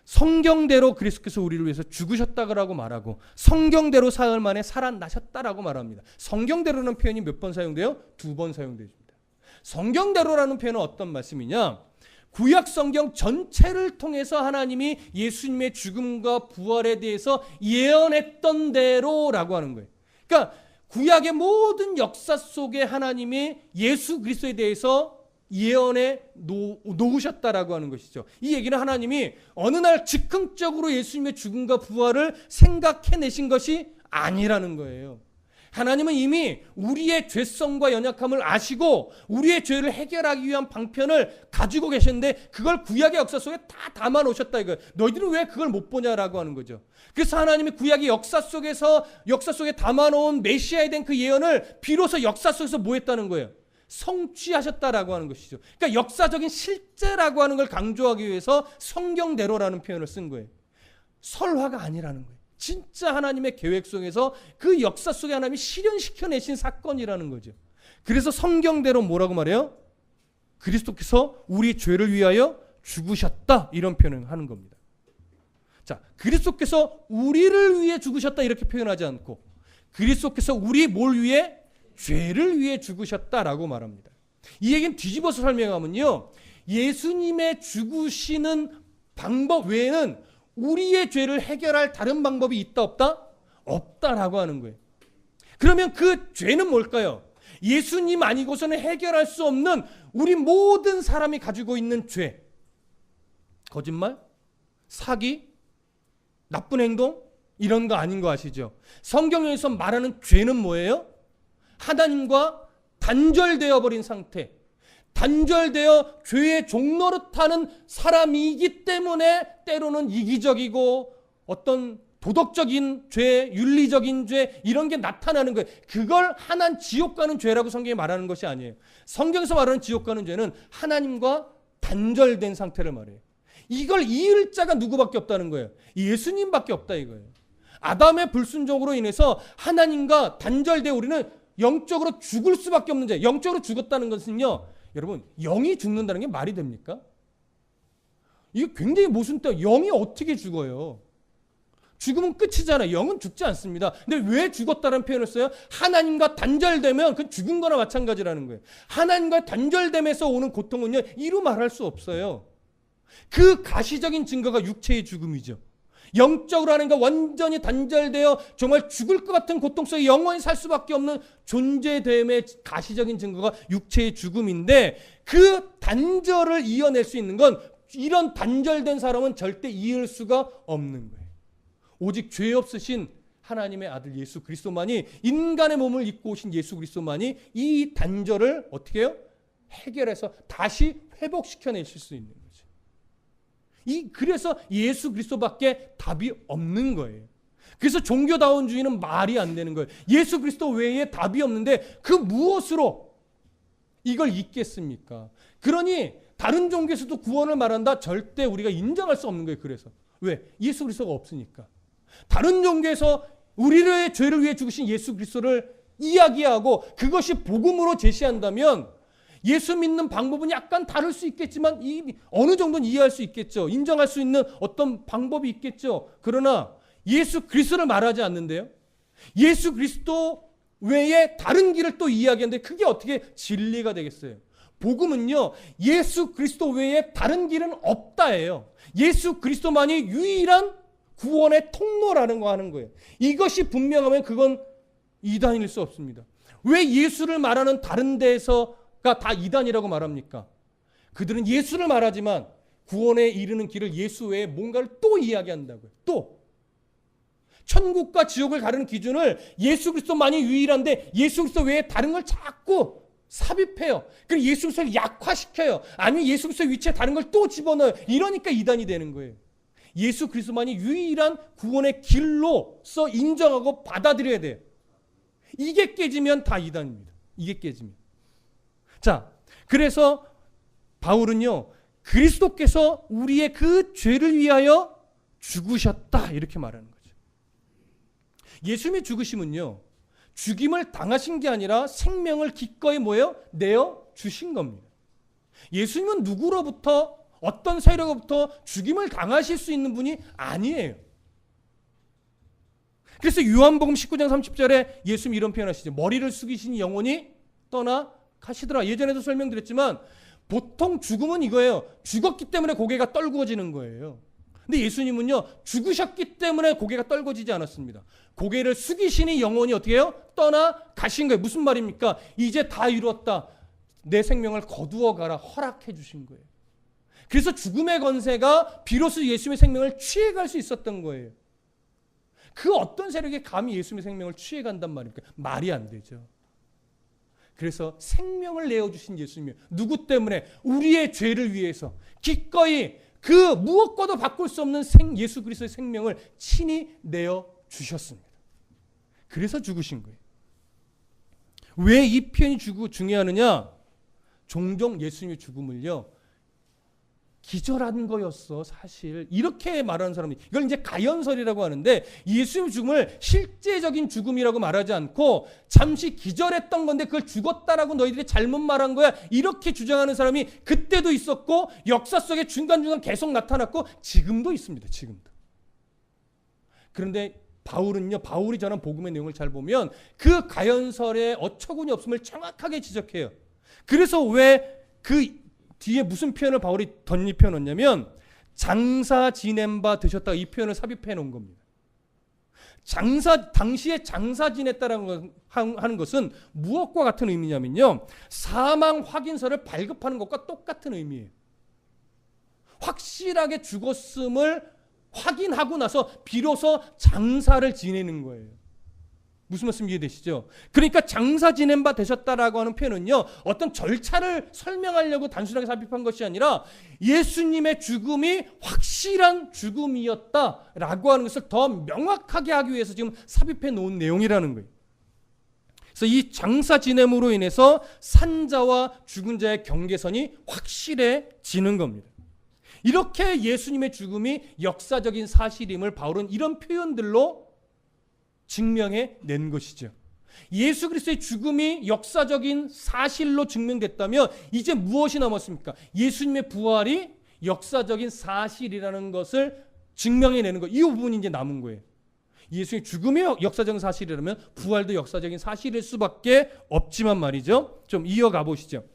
A: 성경대로 그리스도께서 우리를 위해서 죽으셨다고 말하고 성경대로 사흘 만에 살아나셨다라고 말합니다. 성경대로라는 표현이 몇 번 사용돼요? 2번 사용됩니다. 성경대로라는 표현은 어떤 말씀이냐? 구약 성경 전체를 통해서 하나님이 예수님의 죽음과 부활에 대해서 예언했던 대로라고 하는 거예요. 그러니까 구약의 모든 역사 속에 하나님이 예수 그리스도에 대해서 예언해 놓으셨다라고 하는 것이죠. 이 얘기는 하나님이 어느 날 즉흥적으로 예수님의 죽음과 부활을 생각해내신 것이 아니라는 거예요. 하나님은 이미 우리의 죄성과 연약함을 아시고 우리의 죄를 해결하기 위한 방편을 가지고 계셨는데 그걸 구약의 역사 속에 다 담아 놓으셨다 이거예요. 너희들은 왜 그걸 못 보냐라고 하는 거죠. 그래서 하나님이 구약의 역사 속에 담아 놓은 메시아에 대한 그 예언을 비로소 역사 속에서 뭐 했다는 거예요? 성취하셨다라고 하는 것이죠. 그러니까 역사적인 실제라고 하는 걸 강조하기 위해서 성경대로라는 표현을 쓴 거예요. 설화가 아니라는 거예요. 진짜 하나님의 계획 속에서 그 역사 속에 하나님이 실현시켜내신 사건이라는 거죠. 그래서 성경대로 뭐라고 말해요? 그리스도께서 우리 죄를 위하여 죽으셨다 이런 표현을 하는 겁니다. 자, 그리스도께서 우리를 위해 죽으셨다 이렇게 표현하지 않고 그리스도께서 우리 뭘 위해? 죄를 위해 죽으셨다라고 말합니다. 이 얘기는 뒤집어서 설명하면요, 예수님의 죽으시는 방법 외에는 우리의 죄를 해결할 다른 방법이 있다 없다? 없다라고 하는 거예요. 그러면 그 죄는 뭘까요? 예수님 아니고서는 해결할 수 없는 우리 모든 사람이 가지고 있는 죄. 거짓말? 사기? 나쁜 행동? 이런 거 아닌 거 아시죠? 성경에서 말하는 죄는 뭐예요? 하나님과 단절되어 버린 상태. 단절되어 죄의 종노릇하는 사람이기 때문에 때로는 이기적이고 어떤 도덕적인 죄, 윤리적인 죄 이런 게 나타나는 거예요. 그걸 하나님 지옥 가는 죄라고 성경이 말하는 것이 아니에요. 성경에서 말하는 지옥 가는 죄는 하나님과 단절된 상태를 말해요. 이걸 이을 자가 누구밖에 없다는 거예요. 예수님밖에 없다 이거예요. 아담의 불순종으로 인해서 하나님과 단절되어 우리는 영적으로 죽을 수밖에 없는 죄. 영적으로 죽었다는 것은요, 여러분, 영이 죽는다는 게 말이 됩니까? 이거 굉장히 모순되어 영이 어떻게 죽어요? 죽으면 끝이잖아요. 영은 죽지 않습니다. 근데 왜 죽었다는 표현을 써요? 하나님과 단절되면 그건 죽은 거나 마찬가지라는 거예요. 하나님과 단절됨에서 오는 고통은요, 이루 말할 수 없어요. 그 가시적인 증거가 육체의 죽음이죠. 영적으로 하나님과 완전히 단절되어 정말 죽을 것 같은 고통 속에 영원히 살 수밖에 없는 존재됨의 가시적인 증거가 육체의 죽음인데, 그 단절을 이어낼 수 있는 건, 이런 단절된 사람은 절대 이을 수가 없는 거예요. 오직 죄 없으신 하나님의 아들 예수 그리스도만이, 인간의 몸을 입고 오신 예수 그리스도만이 이 단절을 어떻게 해요? 해결해서 다시 회복시켜내실 수 있는 거죠. 그래서 예수 그리스도밖에 답이 없는 거예요. 그래서 종교다원주의는 말이 안 되는 거예요. 예수 그리스도 외에 답이 없는데 그 무엇으로 이걸 잊겠습니까? 그러니 다른 종교에서도 구원을 말한다? 절대 우리가 인정할 수 없는 거예요. 그래서 왜? 예수 그리스도가 없으니까. 다른 종교에서 우리의 죄를 위해 죽으신 예수 그리스도를 이야기하고 그것이 복음으로 제시한다면 예수 믿는 방법은 약간 다를 수 있겠지만 어느 정도는 이해할 수 있겠죠. 인정할 수 있는 어떤 방법이 있겠죠. 그러나 예수 그리스도를 말하지 않는데요. 예수 그리스도 외에 다른 길을 또 이야기하는데 그게 어떻게 진리가 되겠어요? 복음은요, 예수 그리스도 외에 다른 길은 없다예요. 예수 그리스도만이 유일한 구원의 통로라는 거 하는 거예요. 이것이 분명하면 그건 이단일 수 없습니다. 왜 예수를 말하는 다른 데에서가 다 이단이라고 말합니까? 그들은 예수를 말하지만 구원에 이르는 길을 예수 외에 뭔가를 또 이야기한다고요. 또 천국과 지옥을 가르는 기준을 예수 그리스도만이 유일한데 예수 그리스도 외에 다른 걸 자꾸 삽입해요. 그리고 예수 그리스도를 약화시켜요. 아니면 예수 그리스도의 위치에 다른 걸 또 집어넣어요. 이러니까 이단이 되는 거예요. 예수 그리스도만이 유일한 구원의 길로서 인정하고 받아들여야 돼요. 이게 깨지면 다 이단입니다. 이게 깨지면. 자, 그래서 바울은요, 그리스도께서 우리의 그 죄를 위하여 죽으셨다 이렇게 말하는 거죠. 예수님의 죽으심은요, 죽임을 당하신 게 아니라 생명을 기꺼이 뭐예요? 내어 주신 겁니다. 예수님은 누구로부터, 어떤 세력으로부터 죽임을 당하실 수 있는 분이 아니에요. 그래서 요한복음 19장 30절에 예수님 이런 표현하시죠. 머리를 숙이시니 영혼이 떠나 가시더라. 예전에도 설명드렸지만 보통 죽음은 이거예요. 죽었기 때문에 고개가 떨구어지는 거예요. 근데 예수님은요, 죽으셨기 때문에 고개가 떨궈지지 않았습니다. 고개를 숙이시니 영혼이 어떻게 해요? 떠나 가신 거예요. 무슨 말입니까? 이제 다 이루었다. 내 생명을 거두어 가라. 허락해 주신 거예요. 그래서 죽음의 권세가 비로소 예수님의 생명을 취해갈 수 있었던 거예요. 그 어떤 세력이 감히 예수님의 생명을 취해간단 말입니까? 말이 안 되죠. 그래서 생명을 내어주신 예수님이 누구 때문에? 우리의 죄를 위해서 기꺼이 그 무엇과도 바꿀 수 없는 예수 그리스도의 생명을 친히 내어주셨습니다. 그래서 죽으신 거예요. 왜 이 표현이 중요하느냐? 종종 예수님의 죽음을요, 기절한 거였어 사실 이렇게 말하는 사람이, 이걸 이제 가연설이라고 하는데, 예수님의 죽음을 실제적인 죽음이라고 말하지 않고 잠시 기절했던 건데 그걸 죽었다라고 너희들이 잘못 말한 거야 이렇게 주장하는 사람이 그때도 있었고 역사 속에 중간중간 계속 나타났고 지금도 있습니다. 지금도. 그런데 바울은요, 바울이 전한 복음의 내용을 잘 보면 그 가연설에 어처구니 없음을 정확하게 지적해요. 그래서 왜 그 뒤에 무슨 표현을 바울이 덧입혀 놓냐면 장사 지낸 바 되셨다, 이 표현을 삽입해 놓은 겁니다. 당시에 장사 지냈다라는 하는 것은 무엇과 같은 의미냐면요, 사망 확인서를 발급하는 것과 똑같은 의미예요. 확실하게 죽었음을 확인하고 나서 비로소 장사를 지내는 거예요. 무슨 말씀 이해되시죠? 그러니까 장사 지낸 바 되셨다라고 하는 표현은요, 어떤 절차를 설명하려고 단순하게 삽입한 것이 아니라 예수님의 죽음이 확실한 죽음이었다라고 하는 것을 더 명확하게 하기 위해서 지금 삽입해 놓은 내용이라는 거예요. 그래서 이 장사 지냄으로 인해서 산자와 죽은 자의 경계선이 확실해지는 겁니다. 이렇게 예수님의 죽음이 역사적인 사실임을 바울은 이런 표현들로 증명해 낸 것이죠. 예수 그리스도의 죽음이 역사적인 사실로 증명됐다면 이제 무엇이 남았습니까? 예수님의 부활이 역사적인 사실이라는 것을 증명해 내는 것, 이 부분이 이제 남은 거예요. 예수의 죽음이 역사적인 사실이라면 부활도 역사적인 사실일 수밖에 없지만 말이죠. 좀 이어가 보시죠.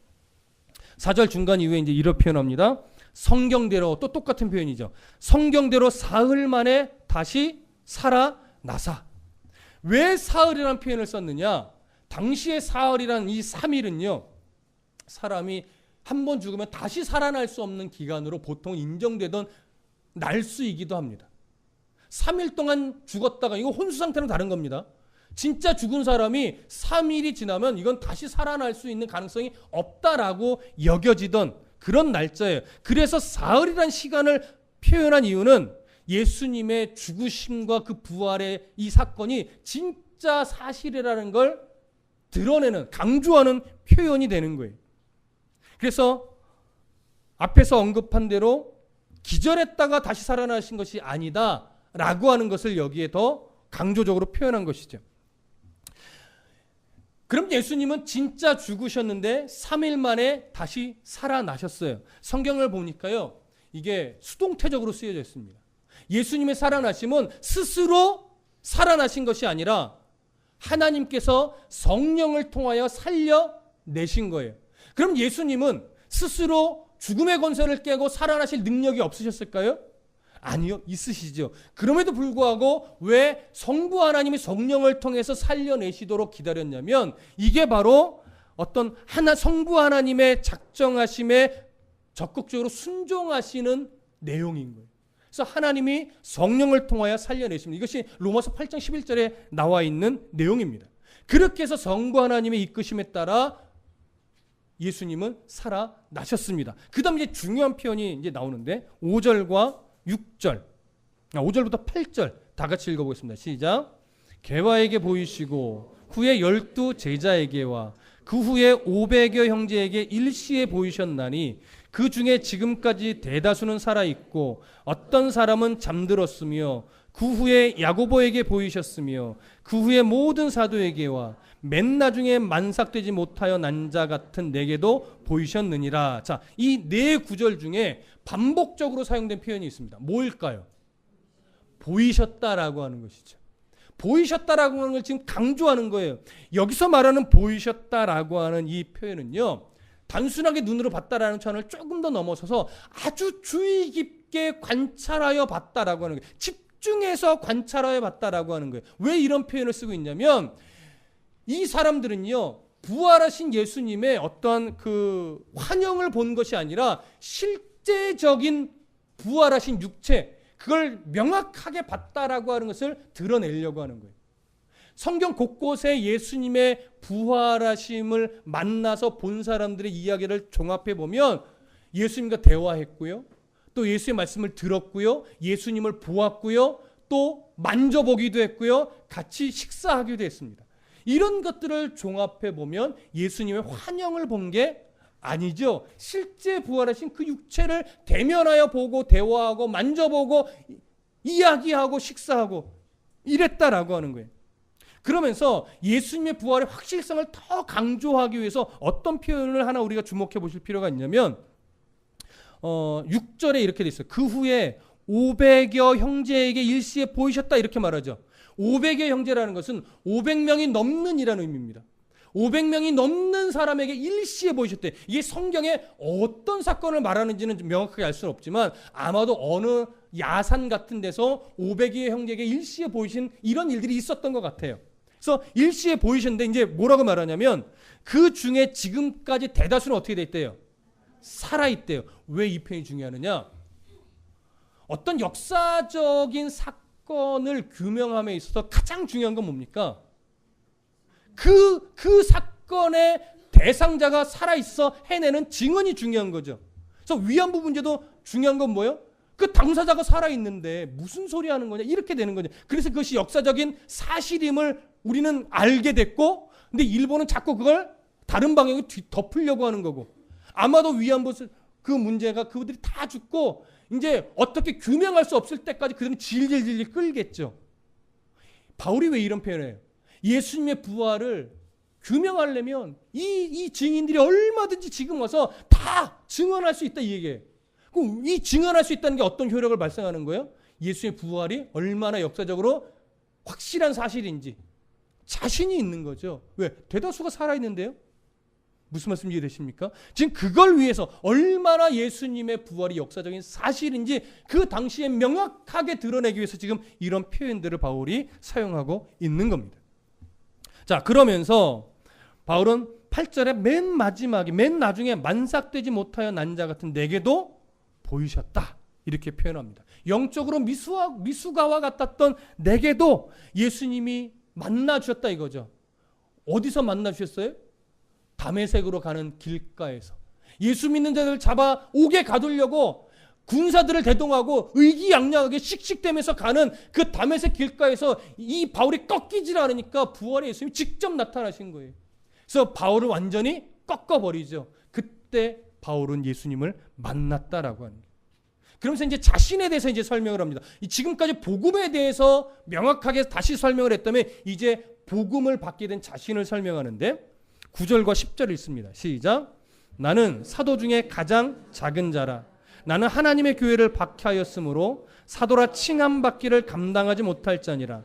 A: 4절 중간 이후에 이제 이렇게 표현합니다. 성경대로, 또 똑같은 표현이죠. 성경대로 사흘 만에 다시 살아나사. 왜 사흘이라는 표현을 썼느냐? 당시의 사흘이란 이 3일은요, 사람이 한 번 죽으면 다시 살아날 수 없는 기간으로 보통 인정되던 날수이기도 합니다. 3일 동안 죽었다가, 이거 혼수 상태는 다른 겁니다. 진짜 죽은 사람이 3일이 지나면 이건 다시 살아날 수 있는 가능성이 없다라고 여겨지던 그런 날짜예요. 그래서 사흘이란 시간을 표현한 이유는 예수님의 죽으심과 그 부활의 이 사건이 진짜 사실이라는 걸 드러내는, 강조하는 표현이 되는 거예요. 그래서 앞에서 언급한 대로 기절했다가 다시 살아나신 것이 아니다라고 하는 것을 여기에 더 강조적으로 표현한 것이죠. 그럼 예수님은 진짜 죽으셨는데 3일 만에 다시 살아나셨어요. 성경을 보니까요, 이게 수동태적으로 쓰여져 있습니다. 예수님의 살아나심은 스스로 살아나신 것이 아니라 하나님께서 성령을 통하여 살려내신 거예요. 그럼 예수님은 스스로 죽음의 권세를 깨고 살아나실 능력이 없으셨을까요? 아니요, 있으시죠. 그럼에도 불구하고 왜 성부 하나님이 성령을 통해서 살려내시도록 기다렸냐면, 이게 바로 어떤 성부 하나님의 작정하심에 적극적으로 순종하시는 내용인 거예요. 그래서 하나님이 성령을 통하여 살려내십니다. 이것이 로마서 8장 11절에 나와 있는 내용입니다. 그렇게 해서 성부 하나님의 이끄심에 따라 예수님은 살아나셨습니다. 그 다음 이제 중요한 표현이 이제 나오는데 5절과 6절, 5절부터 8절 다 같이 읽어보겠습니다. 시작. 개화에게 보이시고 후에 12 제자에게와 그 후에 500여 형제에게 일시에 보이셨나니 그 중에 지금까지 대다수는 살아있고 어떤 사람은 잠들었으며 그 후에 야고보에게 보이셨으며 그 후에 모든 사도에게와 맨 나중에 만삭되지 못하여 난 자 같은 내게도 보이셨느니라. 자, 이 네 구절 중에 반복적으로 사용된 표현이 있습니다. 뭘까요? 보이셨다라고 하는 것이죠. 보이셨다라고 하는 걸 지금 강조하는 거예요. 여기서 말하는 보이셨다라고 하는 이 표현은요, 단순하게 눈으로 봤다라는 차원을 조금 더 넘어서서 아주 주의 깊게 관찰하여 봤다라고 하는 거예요. 집중해서 관찰하여 봤다라고 하는 거예요. 왜 이런 표현을 쓰고 있냐면, 이 사람들은요, 부활하신 예수님의 어떤 그 환영을 본 것이 아니라 실제적인 부활하신 육체, 그걸 명확하게 봤다라고 하는 것을 드러내려고 하는 거예요. 성경 곳곳에 예수님의 부활하심을 만나서 본 사람들의 이야기를 종합해 보면 예수님과 대화했고요, 또 예수의 말씀을 들었고요, 예수님을 보았고요, 또 만져보기도 했고요, 같이 식사하기도 했습니다. 이런 것들을 종합해 보면 예수님의 환영을 본 게 아니죠. 실제 부활하신 그 육체를 대면하여 보고 대화하고 만져보고 이야기하고 식사하고 이랬다라고 하는 거예요. 그러면서 예수님의 부활의 확실성을 더 강조하기 위해서 어떤 표현을 하나 우리가 주목해 보실 필요가 있냐면 6절에 이렇게 돼 있어요. 그 후에 500여 형제에게 일시에 보이셨다, 이렇게 말하죠. 500여 형제라는 것은 500명이 넘는 이라는 의미입니다. 500명이 넘는 사람에게 일시에 보이셨대. 이게 성경에 어떤 사건을 말하는지는 명확하게 알 수는 없지만 아마도 어느 야산 같은 데서 500여 형제에게 일시에 보이신 이런 일들이 있었던 것 같아요. 그래서 일시에 보이셨는데 이제 뭐라고 말하냐면 그 중에 지금까지 대다수는 어떻게 돼 있대요? 살아있대요. 왜 이 표현이 중요하느냐? 어떤 역사적인 사건을 규명함에 있어서 가장 중요한 건 뭡니까? 그 사건의 대상자가 살아있어 해내는 증언이 중요한 거죠. 그래서 위안부 문제도 중요한 건 뭐예요? 그 당사자가 살아있는데 무슨 소리 하는 거냐, 이렇게 되는 거죠. 그래서 그것이 역사적인 사실임을 우리는 알게 됐고, 근데 일본은 자꾸 그걸 다른 방향으로 덮으려고 하는 거고, 아마도 위안부 그 문제가 그들이 다 죽고 이제 어떻게 규명할 수 없을 때까지 그들은 질질 끌겠죠. 바울이 왜 이런 표현을 해요? 예수님의 부활을 규명하려면 이 증인들이 얼마든지 지금 와서 다 증언할 수 있다, 이 얘기예요. 이 증언할 수 있다는 게 어떤 효력을 발생하는 거예요? 예수의 부활이 얼마나 역사적으로 확실한 사실인지 자신이 있는 거죠. 왜? 대다수가 살아있는데요. 무슨 말씀 이해되십니까? 지금 그걸 위해서 얼마나 예수님의 부활이 역사적인 사실인지 그 당시에 명확하게 드러내기 위해서 지금 이런 표현들을 바울이 사용하고 있는 겁니다. 자, 그러면서 바울은 8절에 맨 마지막에 맨 나중에 만삭되지 못하여 난 자 같은 내게도 보이셨다. 이렇게 표현합니다. 영적으로 미수가와 같았던 내게도 예수님이 만나 주셨다 이거죠. 어디서 만나 주셨어요? 다메섹으로 가는 길가에서. 예수 믿는 자들을 잡아 옥에 가두려고 군사들을 대동하고 의기양양하게 씩씩대면서 가는 그 다메섹 길가에서 이 바울이 꺾이질 않으니까 부활의 예수님이 직접 나타나신 거예요. 그래서 바울을 완전히 꺾어버리죠. 그때 바울은 예수님을 만났다라고 하는 거예요. 그러면서 이제 자신에 대해서 이제 설명을 합니다. 지금까지 복음에 대해서 명확하게 다시 설명을 했다면 이제 복음을 받게 된 자신을 설명하는데 9절과 10절을 읽습니다. 시작. 나는 사도 중에 가장 작은 자라. 나는 하나님의 교회를 박해하였으므로 사도라 칭함받기를 감당하지 못할 자니라.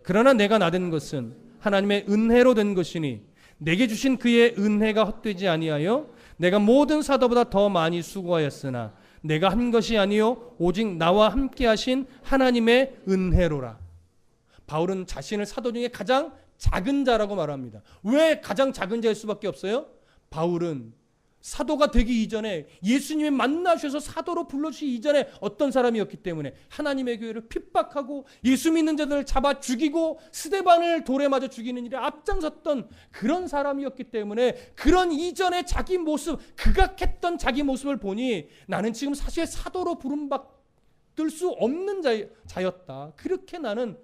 A: 그러나 내가 나된 것은 하나님의 은혜로 된 것이니 내게 주신 그의 은혜가 헛되지 아니하여 내가 모든 사도보다 더 많이 수고하였으나 내가 한 것이 아니요 오직 나와 함께 하신 하나님의 은혜로라. 바울은 자신을 사도 중에 가장 작은 자라고 말합니다. 왜 가장 작은 자일 수밖에 없어요? 바울은 사도가 되기 이전에 예수님이 만나셔서 사도로 불러주시기 이전에 어떤 사람이었기 때문에 하나님의 교회를 핍박하고 예수 믿는 자들을 잡아 죽이고 스데반을 돌에 맞아 죽이는 일에 앞장섰던 그런 사람이었기 때문에 그런 이전의 자기 모습, 극악했던 자기 모습을 보니 나는 지금 사실 사도로 부름받을 수 없는 자였다. 그렇게 나는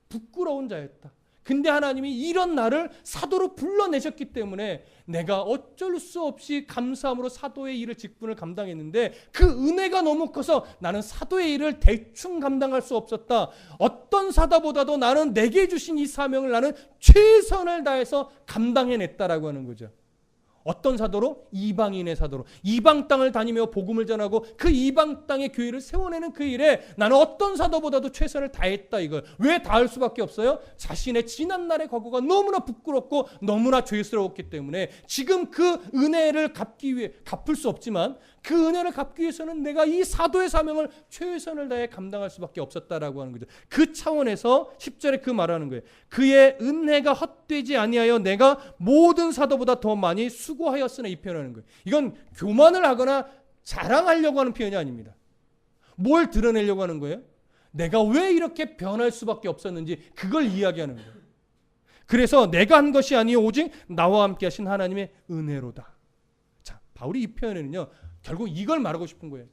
A: 부끄러운 자였다. 근데 하나님이 이런 나를 사도로 불러내셨기 때문에 내가 어쩔 수 없이 감사함으로 사도의 일을 직분을 감당했는데 그 은혜가 너무 커서 나는 사도의 일을 대충 감당할 수 없었다. 어떤 사도보다도 나는 내게 주신 이 사명을 나는 최선을 다해서 감당해냈다라고 하는 거죠. 어떤 사도로? 이방인의 사도로. 이방 땅을 다니며 복음을 전하고 그 이방 땅의 교회를 세워내는 그 일에 나는 어떤 사도보다도 최선을 다했다 이거예요. 왜 다할 수밖에 없어요? 자신의 지난날의 과거가 너무나 부끄럽고 너무나 죄스러웠기 때문에 지금 그 은혜를 갚기 위해 갚을 수 없지만 그 은혜를 갚기 위해서는 내가 이 사도의 사명을 최선을 다해 감당할 수밖에 없었다라고 하는 거죠. 그 차원에서 10절에 그 말하는 거예요. 그의 은혜가 헛되지 아니하여 내가 모든 사도보다 더 많이 수고하였으나 이 표현하는 거예요. 이건 교만을 하거나 자랑하려고 하는 표현이 아닙니다. 뭘 드러내려고 하는 거예요? 내가 왜 이렇게 변할 수밖에 없었는지 그걸 이야기하는 거예요. 그래서 내가 한 것이 아니요 오직 나와 함께 하신 하나님의 은혜로다. 자, 바울이 이 표현에는요. 결국 이걸 말하고 싶은 거예요.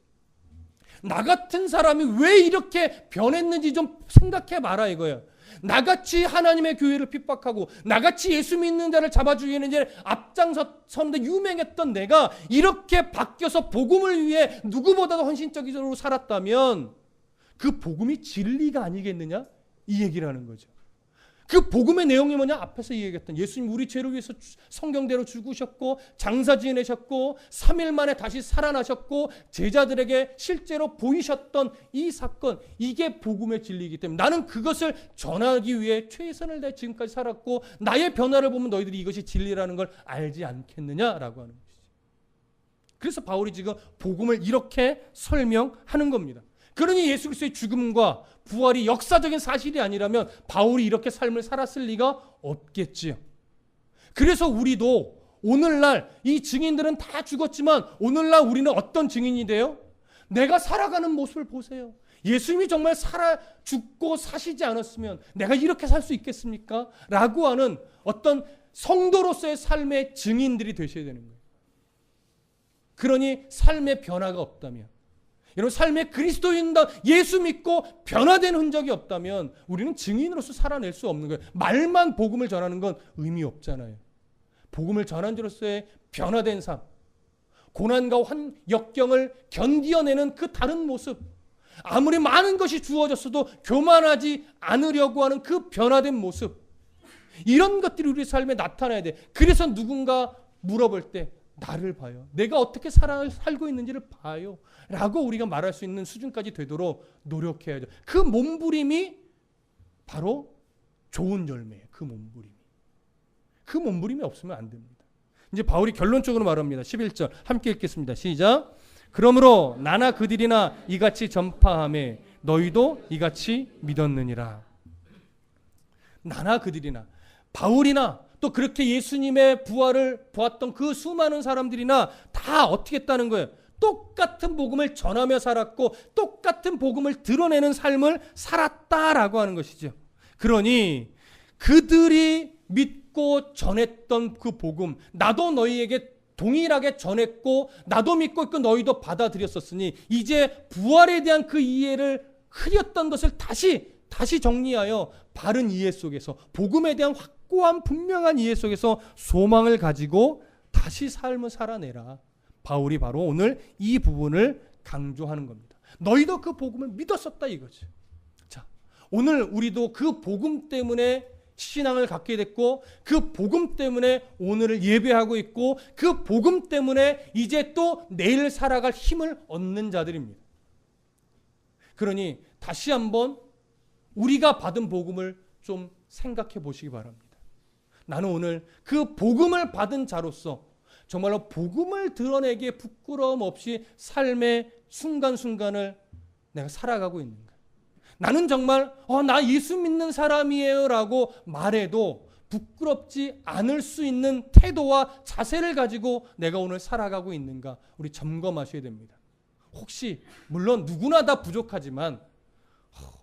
A: 나 같은 사람이 왜 이렇게 변했는지 좀 생각해 봐라 이거예요. 나같이 하나님의 교회를 핍박하고 나같이 예수 믿는 자를 잡아 죽이는 일에 앞장서는데 유명했던 내가 이렇게 바뀌어서 복음을 위해 누구보다도 헌신적으로 살았다면 그 복음이 진리가 아니겠느냐? 이 얘기를 하는 거죠. 그 복음의 내용이 뭐냐? 앞에서 얘기했던 예수님 우리 죄를 위해서 성경대로 죽으셨고 장사 지내셨고 3일 만에 다시 살아나셨고 제자들에게 실제로 보이셨던 이 사건, 이게 복음의 진리이기 때문에 나는 그것을 전하기 위해 최선을 다해 지금까지 살았고 나의 변화를 보면 너희들이 이것이 진리라는 걸 알지 않겠느냐라고 하는 것이죠. 그래서 바울이 지금 복음을 이렇게 설명하는 겁니다. 그러니 예수 그리스도의 죽음과 부활이 역사적인 사실이 아니라면 바울이 이렇게 삶을 살았을 리가 없겠지요. 그래서 우리도 오늘날 이 증인들은 다 죽었지만 오늘날 우리는 어떤 증인이 돼요? 내가 살아가는 모습을 보세요. 예수님이 정말 죽고 사시지 않았으면 내가 이렇게 살 수 있겠습니까? 라고 하는 어떤 성도로서의 삶의 증인들이 되셔야 되는 거예요. 그러니 삶의 변화가 없다면 여러분 삶에 그리스도인다 예수 믿고 변화된 흔적이 없다면 우리는 증인으로서 살아낼 수 없는 거예요. 말만 복음을 전하는 건 의미 없잖아요. 복음을 전한 자로서의 변화된 삶, 고난과 역경을 견디어내는 그 다른 모습, 아무리 많은 것이 주어졌어도 교만하지 않으려고 하는 그 변화된 모습, 이런 것들이 우리 삶에 나타나야 돼. 그래서 누군가 물어볼 때 나를 봐요. 내가 어떻게 살고 있는지를 봐요. 라고 우리가 말할 수 있는 수준까지 되도록 노력해야죠. 그 몸부림이 바로 좋은 열매예요. 그 몸부림이. 그 몸부림이 없으면 안 됩니다. 이제 바울이 결론적으로 말합니다. 11절 함께 읽겠습니다. 시작. 그러므로 나나 그들이나 이같이 전파하매 너희도 이같이 믿었느니라. 나나 그들이나 바울이나 또 그렇게 예수님의 부활을 보았던 그 수많은 사람들이나 다 어떻게 했다는 거예요? 똑같은 복음을 전하며 살았고 똑같은 복음을 드러내는 삶을 살았다라고 하는 것이죠. 그러니 그들이 믿고 전했던 그 복음, 나도 너희에게 동일하게 전했고 나도 믿고 있고 너희도 받아들였었으니 이제 부활에 대한 그 이해를 흐렸던 것을 다시 정리하여 바른 이해 속에서 복음에 대한 확고한 분명한 이해 속에서 소망을 가지고 다시 삶을 살아내라. 바울이 바로 오늘 이 부분을 강조하는 겁니다. 너희도 그 복음을 믿었었다 이거죠. 자, 오늘 우리도 그 복음 때문에 신앙을 갖게 됐고 그 복음 때문에 오늘을 예배하고 있고 그 복음 때문에 이제 또 내일 살아갈 힘을 얻는 자들입니다. 그러니 다시 한번 우리가 받은 복음을 좀 생각해 보시기 바랍니다. 나는 오늘 그 복음을 받은 자로서 정말로 복음을 드러내기에 부끄러움 없이 삶의 순간순간을 내가 살아가고 있는가? 나는 정말 나 예수 믿는 사람이에요 라고 말해도 부끄럽지 않을 수 있는 태도와 자세를 가지고 내가 오늘 살아가고 있는가? 우리 점검하셔야 됩니다. 혹시 물론 누구나 다 부족하지만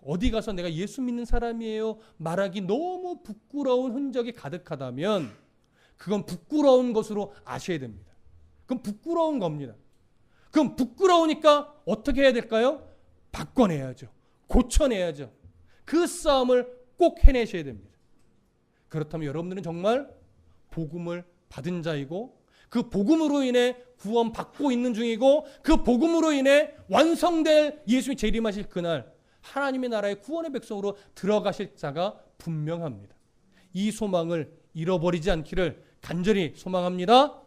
A: 어디 가서 내가 예수 믿는 사람이에요 말하기 너무 부끄러운 흔적이 가득하다면 그건 부끄러운 것으로 아셔야 됩니다. 그건 부끄러운 겁니다. 그럼 부끄러우니까 어떻게 해야 될까요? 바꿔내야죠. 고쳐내야죠. 그 싸움을 꼭 해내셔야 됩니다. 그렇다면 여러분들은 정말 복음을 받은 자이고 그 복음으로 인해 구원 받고 있는 중이고 그 복음으로 인해 완성될 예수님이 재림하실 그날 하나님의 나라의 구원의 백성으로 들어가실 자가 분명합니다. 이 소망을 잃어버리지 않기를 간절히 소망합니다.